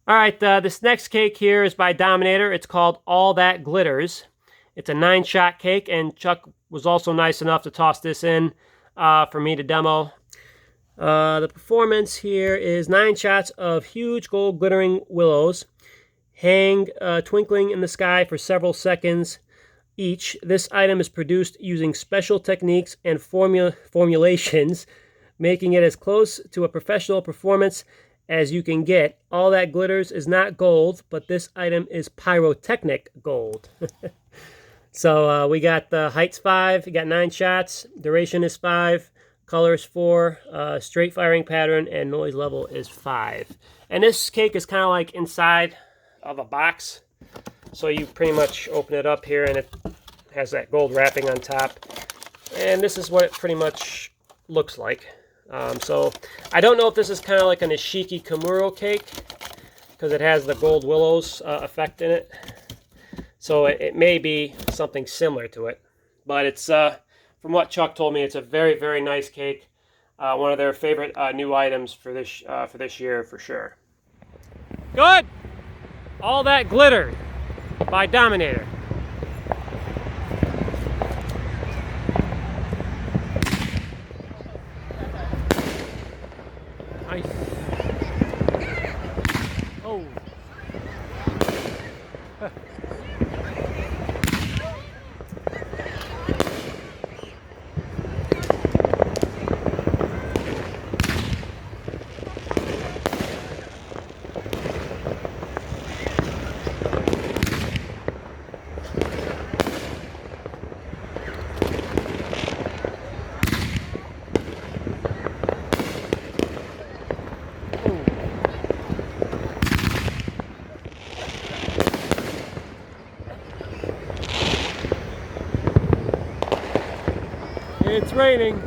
All right, this next cake here is by Dominator. It's called All That Glitters. It's a 9-shot cake, and Chuck was also nice enough to toss this in for me to demo. The performance here is 9 shots of huge gold glittering willows hang twinkling in the sky for several seconds each. This item is produced using special techniques and formulations, making it as close to a professional performance as you can get. All That Glitters is not gold, but this item is pyrotechnic gold. So we got the height's 5, you got 9 shots, duration is 5, color is 4, straight firing pattern, and noise level is 5. And this cake is kind of like inside of a box. So you pretty much open it up here and it has that gold wrapping on top. And this is what it pretty much looks like. So I don't know if this is kind of like a Nishiki Kamuro cake because it has the gold willows effect in it. So it may be something similar to it. But it's, from what Chuck told me, it's a very, very nice cake. One of their favorite new items for this year for sure. Good! All That Glitter by Dominator. Nice. Oh. It's raining.